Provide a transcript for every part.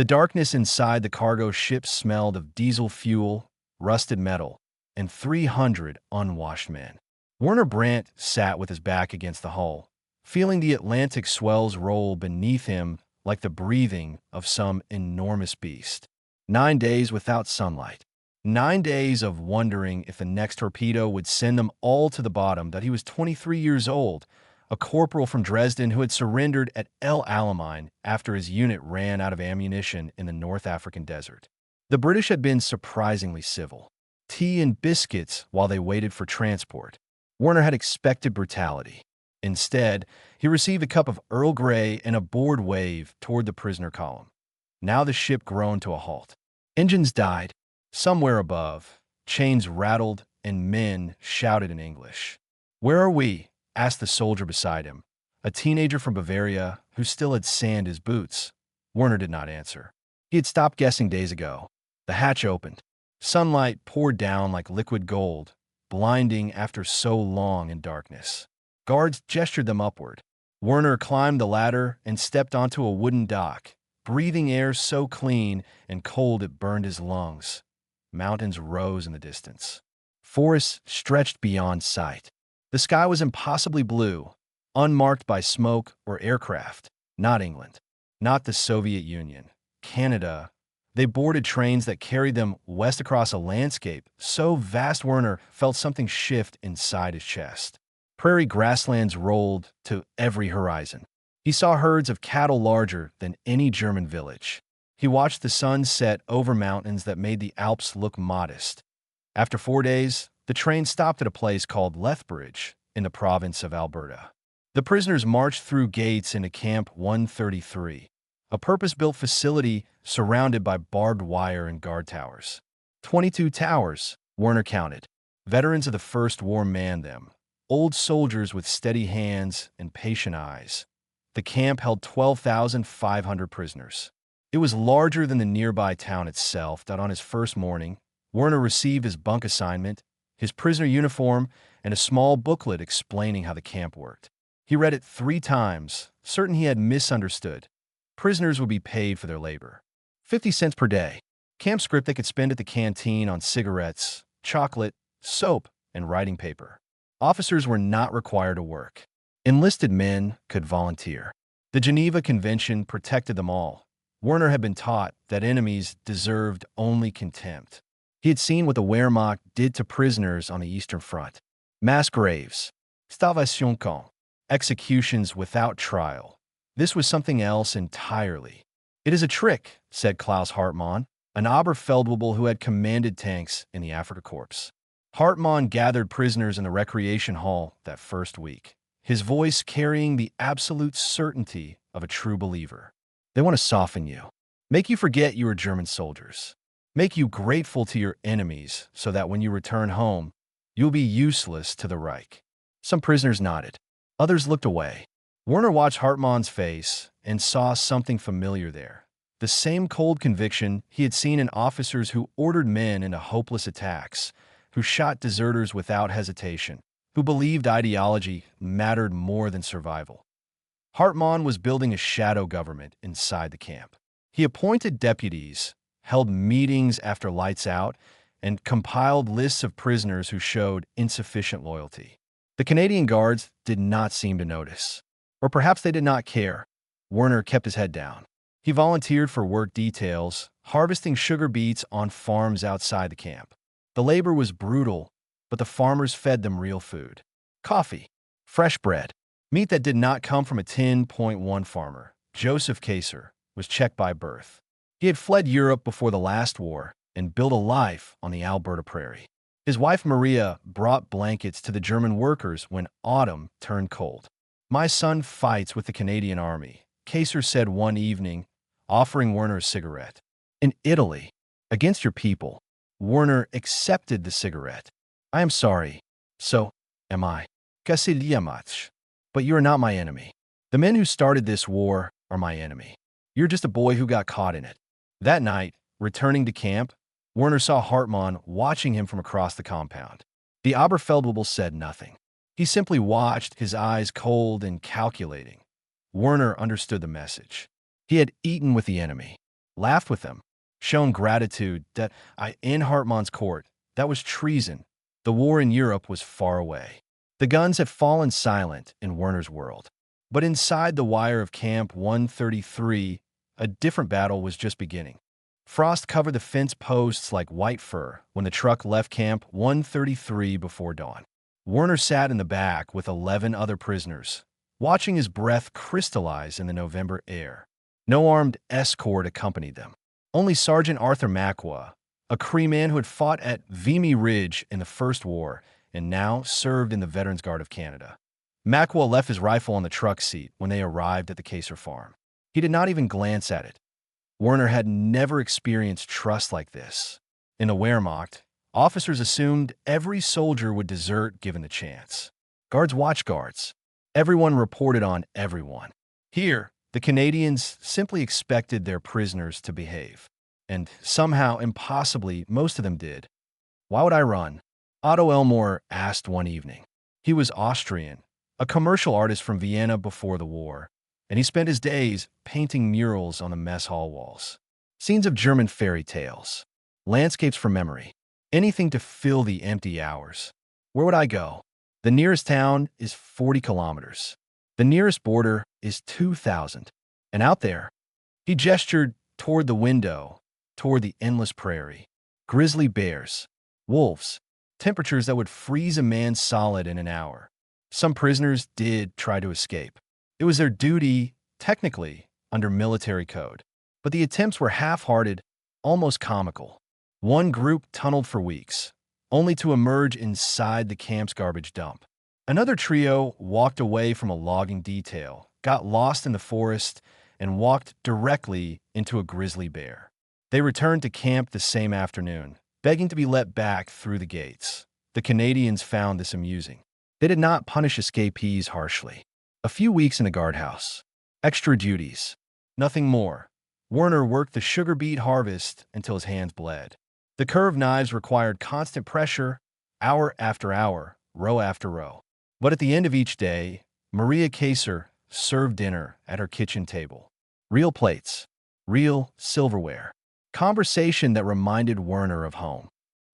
The darkness inside the cargo ship smelled of diesel fuel, rusted metal, and 300 unwashed men. Werner Brandt sat with his back against the hull, feeling the Atlantic swells roll beneath him like the breathing of some enormous beast. 9 days without sunlight. 9 days of wondering if the next torpedo would send them all to the bottom. That he was 23 years old, a corporal from Dresden who had surrendered at El Alamein after his unit ran out of ammunition in the North African desert. The British had been surprisingly civil. Tea and biscuits while they waited for transport. Werner had expected brutality. Instead, he received a cup of Earl Grey and a bored wave toward the prisoner column. Now the ship groaned to a halt. Engines died. Somewhere above, chains rattled and men shouted in English. "Where are we?" asked the soldier beside him, a teenager from Bavaria who still had sand his boots. Werner did not answer. He had stopped guessing days ago. The hatch opened. Sunlight poured down like liquid gold, blinding after so long in darkness. Guards gestured them upward. Werner climbed the ladder and stepped onto a wooden dock, breathing air so clean and cold it burned his lungs. Mountains rose in the distance. Forests stretched beyond sight. The sky was impossibly blue, unmarked by smoke or aircraft. Not England, not the Soviet Union, Canada. They boarded trains that carried them west across a landscape so vast Werner felt something shift inside his chest. Prairie grasslands rolled to every horizon. He saw herds of cattle larger than any German village. He watched the sun set over mountains that made the Alps look modest. After 4 days, the train stopped at a place called Lethbridge in the province of Alberta. The prisoners marched through gates into Camp 133, a purpose-built facility surrounded by barbed wire and guard towers. 22 towers, Werner counted. Veterans of the First War manned them, old soldiers with steady hands and patient eyes. The camp held 12,500 prisoners. It was larger than the nearby town itself. That on his first morning, Werner received his bunk assignment, his prisoner uniform, and a small booklet explaining how the camp worked. He read it 3 times, certain he had misunderstood. Prisoners would be paid for their labor. 50 cents per day. Camp script they could spend at the canteen on cigarettes, chocolate, soap, and writing paper. Officers were not required to work. Enlisted men could volunteer. The Geneva Convention protected them all. Werner had been taught that enemies deserved only contempt. He had seen what the Wehrmacht did to prisoners on the Eastern Front. Mass graves, starvation camp, executions without trial. This was something else entirely. "It is a trick," said Klaus Hartmann, an Oberfeldwebel who had commanded tanks in the Afrika Korps. Hartmann gathered prisoners in the recreation hall that first week, his voice carrying the absolute certainty of a true believer. "They want to soften you, make you forget you are German soldiers, make you grateful to your enemies so that when you return home, you'll be useless to the Reich." Some prisoners nodded. Others looked away. Werner watched Hartmann's face and saw something familiar there. The same cold conviction he had seen in officers who ordered men into hopeless attacks, who shot deserters without hesitation, who believed ideology mattered more than survival. Hartmann was building a shadow government inside the camp. He appointed deputies, held meetings after lights out, and compiled lists of prisoners who showed insufficient loyalty. The Canadian Guards did not seem to notice. Or perhaps they did not care. Werner kept his head down. He volunteered for work details, harvesting sugar beets on farms outside the camp. The labor was brutal, but the farmers fed them real food. Coffee, fresh bread, meat that did not come from a 10.1 farmer. Joseph Kaser was Czech by birth. He had fled Europe before the last war and built a life on the Alberta prairie. His wife Maria brought blankets to the German workers when autumn turned cold. "My son fights with the Canadian Army," Kaser said one evening, offering Werner a cigarette. "In Italy, against your people." Werner accepted the cigarette. "I am sorry. So am I. Kasiliamach. But you are not my enemy. The men who started this war are my enemy. You're just a boy who got caught in it." That night, returning to camp, Werner saw Hartmann watching him from across the compound. The Oberfeldwebel said nothing. He simply watched, his eyes cold and calculating. Werner understood the message. He had eaten with the enemy, laughed with them, shown gratitude that in Hartmann's court, that was treason. The war in Europe was far away. The guns had fallen silent in Werner's world. But inside the wire of Camp 133, a different battle was just beginning. Frost covered the fence posts like white fur when the truck left Camp 133 before dawn. Werner sat in the back with 11 other prisoners, watching his breath crystallize in the November air. No armed escort accompanied them. Only Sergeant Arthur Macwa, a Cree man who had fought at Vimy Ridge in the First War and now served in the Veterans Guard of Canada. Macwa left his rifle on the truck seat when they arrived at the Kaser farm. He did not even glance at it. Werner had never experienced trust like this. In the Wehrmacht, officers assumed every soldier would desert given the chance. Guards watched guards. Everyone reported on everyone. Here, the Canadians simply expected their prisoners to behave. And somehow, impossibly, most of them did. Why would I run? Otto Elmore asked one evening. He was Austrian, a commercial artist from Vienna before the war, and he spent his days painting murals on the mess hall walls. Scenes of German fairy tales, landscapes from memory, anything to fill the empty hours. Where would I go? The nearest town is 40 kilometers. The nearest border is 2,000. And out there, he gestured toward the window, toward the endless prairie. Grizzly bears, wolves, temperatures that would freeze a man solid in an hour. Some prisoners did try to escape. It was their duty, technically, under military code. But the attempts were half-hearted, almost comical. One group tunneled for weeks, only to emerge inside the camp's garbage dump. Another trio walked away from a logging detail, got lost in the forest, and walked directly into a grizzly bear. They returned to camp the same afternoon, begging to be let back through the gates. The Canadians found this amusing. They did not punish escapees harshly. A few weeks in the guardhouse. Extra duties. Nothing more. Werner worked the sugar beet harvest until his hands bled. The curved knives required constant pressure, hour after hour, row after row. But at the end of each day, Maria Kaser served dinner at her kitchen table. Real plates. Real silverware. Conversation that reminded Werner of home.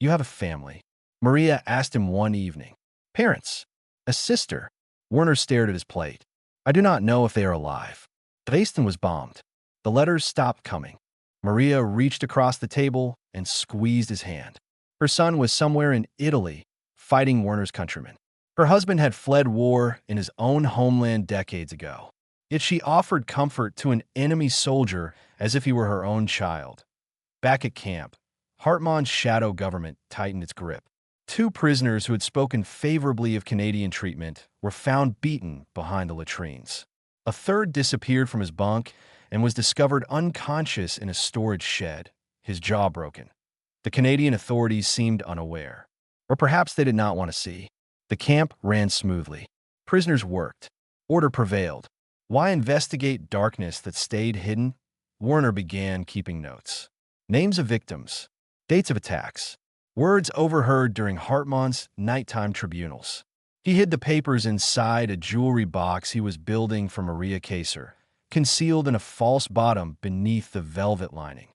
You have a family? Maria asked him one evening. Parents. A sister. Werner stared at his plate. I do not know if they are alive. Dresden was bombed. The letters stopped coming. Maria reached across the table and squeezed his hand. Her son was somewhere in Italy, fighting Werner's countrymen. Her husband had fled war in his own homeland decades ago. Yet she offered comfort to an enemy soldier as if he were her own child. Back at camp, Hartmann's shadow government tightened its grip. 2 prisoners who had spoken favorably of Canadian treatment were found beaten behind the latrines. A third disappeared from his bunk and was discovered unconscious in a storage shed, his jaw broken. The Canadian authorities seemed unaware. Or perhaps they did not want to see. The camp ran smoothly. Prisoners worked. Order prevailed. Why investigate darkness that stayed hidden? Werner began keeping notes. Names of victims. Dates of attacks. Words overheard during Hartmann's nighttime tribunals. He hid the papers inside a jewelry box he was building for Maria Kaser, concealed in a false bottom beneath the velvet lining.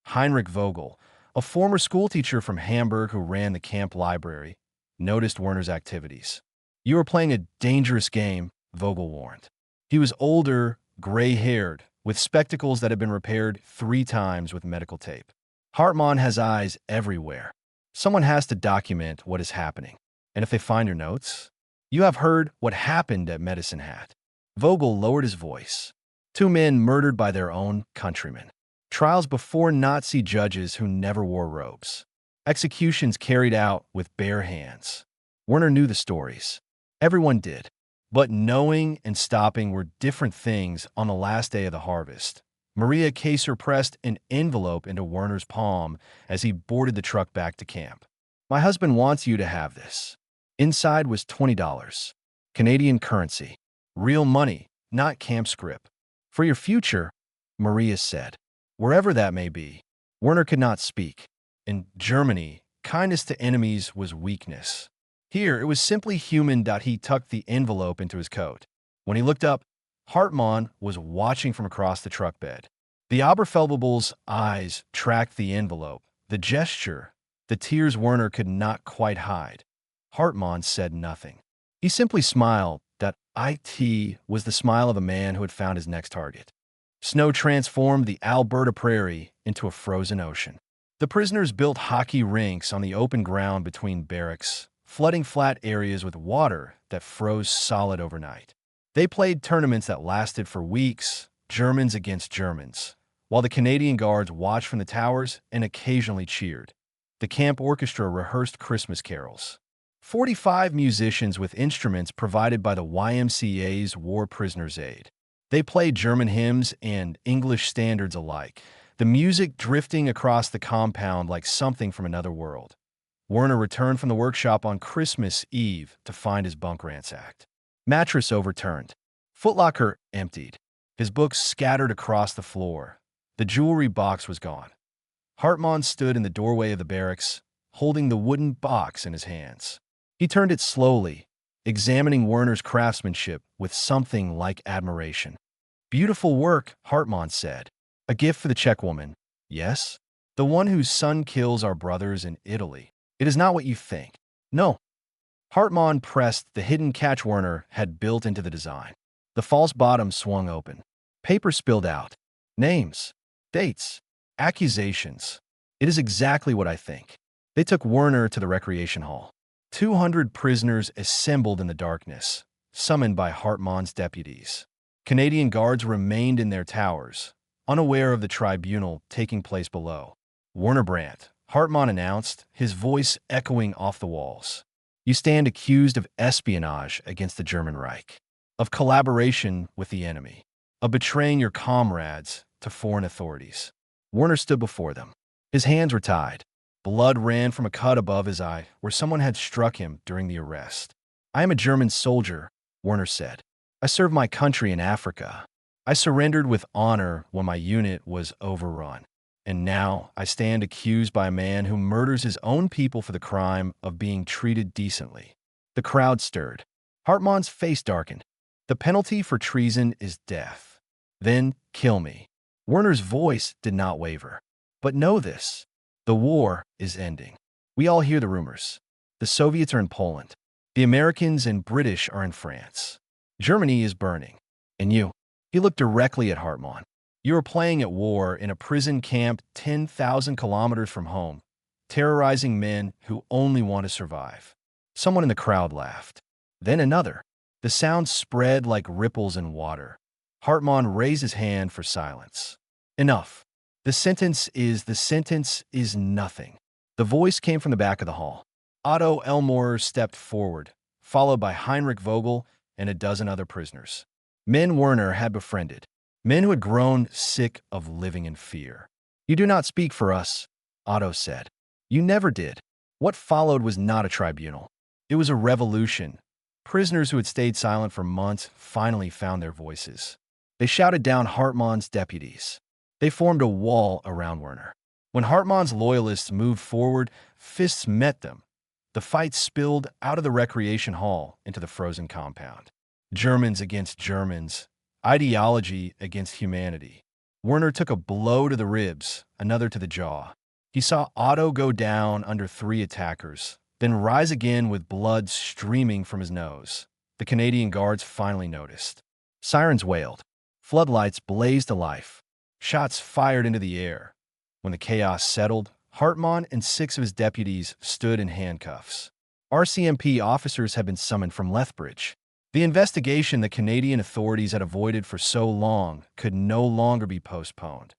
Heinrich Vogel, a former schoolteacher from Hamburg who ran the camp library, noticed Werner's activities. You are playing a dangerous game, Vogel warned. He was older, gray-haired, with spectacles that had been repaired 3 times with medical tape. Hartmann has eyes everywhere. Someone has to document what is happening. And if they find your notes, you have heard what happened at Medicine Hat. Vogel lowered his voice. 2 men murdered by their own countrymen. Trials before Nazi judges who never wore robes. Executions carried out with bare hands. Werner knew the stories. Everyone did. But knowing and stopping were different things on the last day of the harvest. Maria Kaser pressed an envelope into Werner's palm as he boarded the truck back to camp. My husband wants you to have this. Inside was $20. Canadian currency. Real money, not camp scrip. For your future, Maria said. Wherever that may be. Werner could not speak. In Germany, kindness to enemies was weakness. Here, it was simply human. He tucked the envelope into his coat. When he looked up, Hartmann was watching from across the truck bed. The Oberfeldwebel's eyes tracked the envelope, the gesture, the tears Werner could not quite hide. Hartmann said nothing. He simply smiled. That it was the smile of a man who had found his next target. Snow transformed the Alberta prairie into a frozen ocean. The prisoners built hockey rinks on the open ground between barracks, flooding flat areas with water that froze solid overnight. They played tournaments that lasted for weeks, Germans against Germans, while the Canadian Guards watched from the towers and occasionally cheered. The camp orchestra rehearsed Christmas carols. 45 musicians with instruments provided by the YMCA's War Prisoners' Aid. They played German hymns and English standards alike, the music drifting across the compound like something from another world. Werner returned from the workshop on Christmas Eve to find his bunk ransacked. Mattress overturned. Footlocker emptied. His books scattered across the floor. The jewelry box was gone. Hartmann stood in the doorway of the barracks, holding the wooden box in his hands. He turned it slowly, examining Werner's craftsmanship with something like admiration. "Beautiful work," Hartmann said. "A gift for the Czech woman, yes? The one whose son kills our brothers in Italy. It is not what you think." "No." Hartmann pressed the hidden catch Werner had built into the design. The false bottom swung open. Paper spilled out. Names, dates, accusations. "It is exactly what I think." They took Werner to the recreation hall. 200 prisoners assembled in the darkness, summoned by Hartmann's deputies. Canadian Guards remained in their towers, unaware of the tribunal taking place below. "Werner Brandt," Hartmann announced, his voice echoing off the walls. "You stand accused of espionage against the German Reich, of collaboration with the enemy, of betraying your comrades to foreign authorities." Werner stood before them. His hands were tied. Blood ran from a cut above his eye where someone had struck him during the arrest. "I am a German soldier," Werner said. "I served my country in Africa. I surrendered with honor when my unit was overrun. And now I stand accused by a man who murders his own people for the crime of being treated decently." The crowd stirred. Hartmann's face darkened. "The penalty for treason is death. Then kill me." Werner's voice did not waver. "But know this. The war is ending. We all hear the rumors. The Soviets are in Poland. The Americans and British are in France. Germany is burning. And you," he looked directly at Hartmann, "you are playing at war in a prison camp 10,000 kilometers from home, terrorizing men who only want to survive." Someone in the crowd laughed. Then another. The sound spread like ripples in water. Hartmann raised his hand for silence. "Enough. The sentence is nothing." The voice came from the back of the hall. Otto Elmore stepped forward, followed by Heinrich Vogel and a dozen other prisoners. Men Werner had befriended, men who had grown sick of living in fear. "You do not speak for us," Otto said. "You never did." What followed was not a tribunal. It was a revolution. Prisoners who had stayed silent for months finally found their voices. They shouted down Hartmann's deputies. They formed a wall around Werner. When Hartmann's loyalists moved forward, fists met them. The fight spilled out of the recreation hall into the frozen compound. Germans against Germans, ideology against humanity. Werner took a blow to the ribs, another to the jaw. He saw Otto go down under 3 attackers, then rise again with blood streaming from his nose. The Canadian Guards finally noticed. Sirens wailed. Floodlights blazed to life. Shots fired into the air. When the chaos settled, Hartmann and 6 of his deputies stood in handcuffs. RCMP officers had been summoned from Lethbridge. The investigation the Canadian authorities had avoided for so long could no longer be postponed.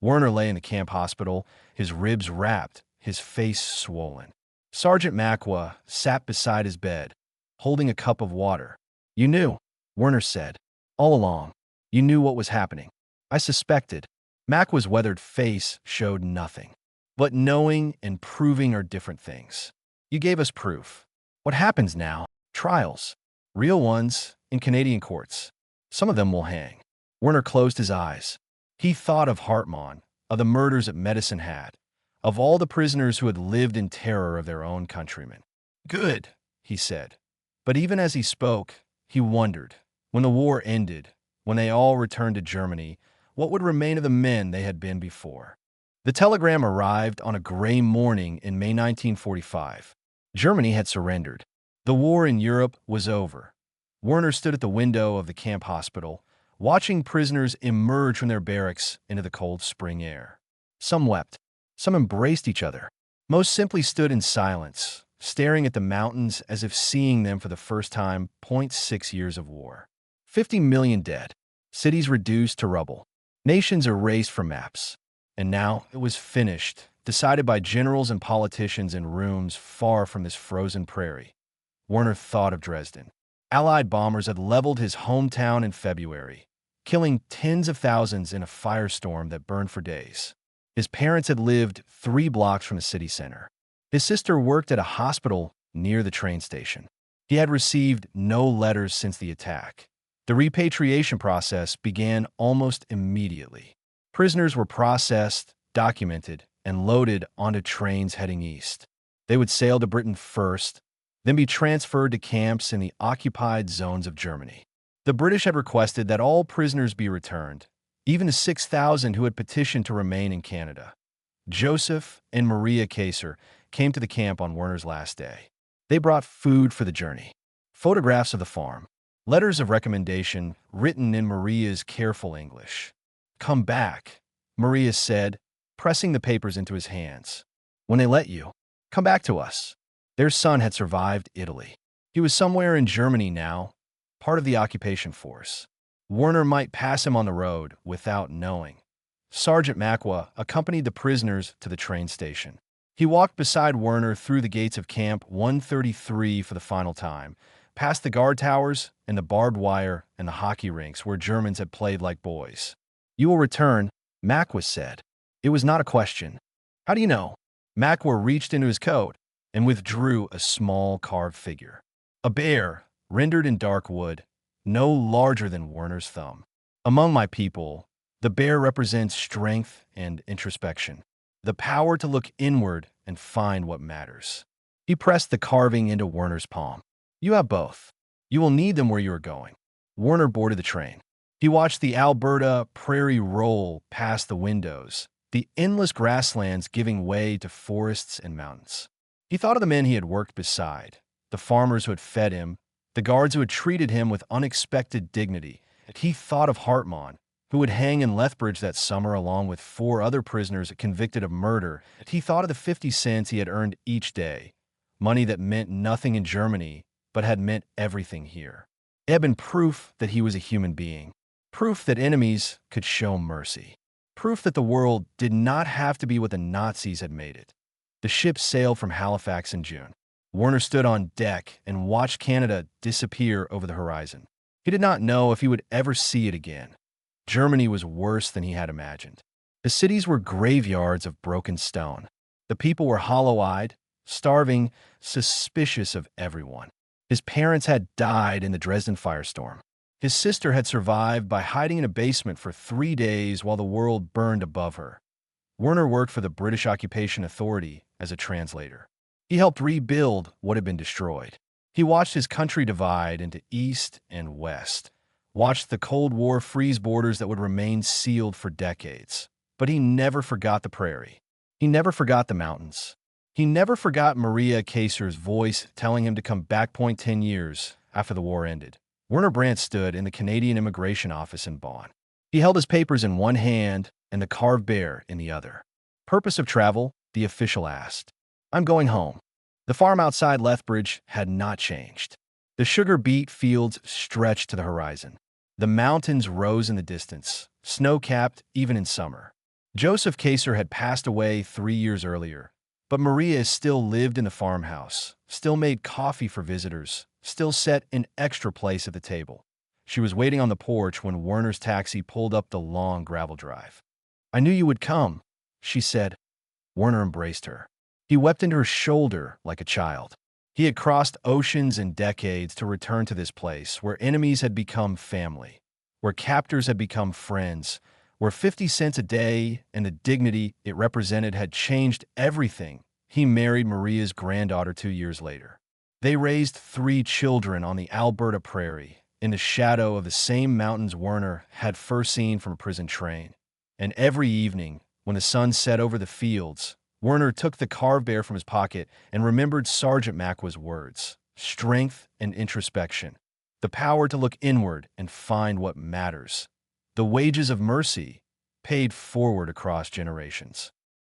Werner lay in the camp hospital, his ribs wrapped, his face swollen. Sergeant Macwa sat beside his bed, holding a cup of water. "You knew," Werner said. "All along. You knew what was happening." "I suspected." Macwa's weathered face showed nothing. "But knowing and proving are different things. You gave us proof. What happens now? Trials. Real ones, in Canadian courts. Some of them will hang." Werner closed his eyes. He thought of Hartmann, of the murders at Medicine Hat, of all the prisoners who had lived in terror of their own countrymen. "Good," he said. But even as he spoke, he wondered, when the war ended, when they all returned to Germany, what would remain of the men they had been before. The telegram arrived on a gray morning in May 1945. Germany had surrendered. The war in Europe was over. Werner stood at the window of the camp hospital, watching prisoners emerge from their barracks into the cold spring air. Some wept. Some embraced each other. Most simply stood in silence, staring at the mountains as if seeing them for the first time. 6 years of war. 50 million dead. Cities reduced to rubble. Nations erased from maps. And now it was finished, decided by generals and politicians in rooms far from this frozen prairie. Werner thought of Dresden. Allied bombers had leveled his hometown in February, killing tens of thousands in a firestorm that burned for days. His parents had lived 3 blocks from the city center. His sister worked at a hospital near the train station. He had received no letters since the attack. The repatriation process began almost immediately. Prisoners were processed, documented, and loaded onto trains heading east. They would sail to Britain first, then be transferred to camps in the occupied zones of Germany. The British had requested that all prisoners be returned, even the 6,000 who had petitioned to remain in Canada. Joseph and Maria Kaiser came to the camp on Werner's last day. They brought food for the journey, photographs of the farm, letters of recommendation written in Maria's careful English. "Come back," Maria said, pressing the papers into his hands. "When they let you, come back to us." Their son had survived Italy. He was somewhere in Germany now, part of the occupation force. Werner might pass him on the road without knowing. Sergeant Macwa accompanied the prisoners to the train station. He walked beside Werner through the gates of Camp 133 for the final time, past the guard towers and the barbed wire and the hockey rinks where Germans had played like boys. "You will return," Macwa said. It was not a question. "How do you know?" Macwa reached into his coat and withdrew a small carved figure. A bear, rendered in dark wood, no larger than Werner's thumb. "Among my people, the bear represents strength and introspection, the power to look inward and find what matters." He pressed the carving into Werner's palm. "You have both. You will need them where you are going." Werner boarded the train. He watched the Alberta prairie roll past the windows, the endless grasslands giving way to forests and mountains. He thought of the men he had worked beside, the farmers who had fed him, the guards who had treated him with unexpected dignity. He thought of Hartmann, who would hang in Lethbridge that summer along with 4 other prisoners convicted of murder. He thought of the 50 cents he had earned each day, money that meant nothing in Germany but had meant everything here. It had been proof that he was a human being, proof that enemies could show mercy, proof that the world did not have to be what the Nazis had made it. The ship sailed from Halifax in June. Werner stood on deck and watched Canada disappear over the horizon. He did not know if he would ever see it again. Germany was worse than he had imagined. The cities were graveyards of broken stone. The people were hollow-eyed, starving, suspicious of everyone. His parents had died in the Dresden firestorm. His sister had survived by hiding in a basement for 3 days while the world burned above her. Werner worked for the British Occupation Authority as a translator. He helped rebuild what had been destroyed. He watched his country divide into East and West, watched the Cold War freeze borders that would remain sealed for decades. But he never forgot the prairie. He never forgot the mountains. He never forgot Maria Kaiser's voice telling him to come back. 10 years after the war ended, Werner Brandt stood in the Canadian Immigration Office in Bonn. He held his papers in one hand and the carved bear in the other. "Purpose of travel?" the official asked. "I'm going home." The farm outside Lethbridge had not changed. The sugar beet fields stretched to the horizon. The mountains rose in the distance, snow-capped even in summer. Joseph Kaiser had passed away 3 years earlier, but Maria still lived in the farmhouse, still made coffee for visitors, still set an extra place at the table. She was waiting on the porch when Werner's taxi pulled up the long gravel drive. "I knew you would come," she said. Werner embraced her. He wept into her shoulder like a child. He had crossed oceans and decades to return to this place where enemies had become family, where captors had become friends, where 50 cents a day and the dignity it represented had changed everything. He married Maria's granddaughter 2 years later. They raised 3 children on the Alberta prairie, in the shadow of the same mountains Werner had first seen from a prison train. And every evening, when the sun set over the fields, Werner took the carved bear from his pocket and remembered Sergeant Macwa's words: strength and introspection, the power to look inward and find what matters. The wages of mercy, paid forward across generations.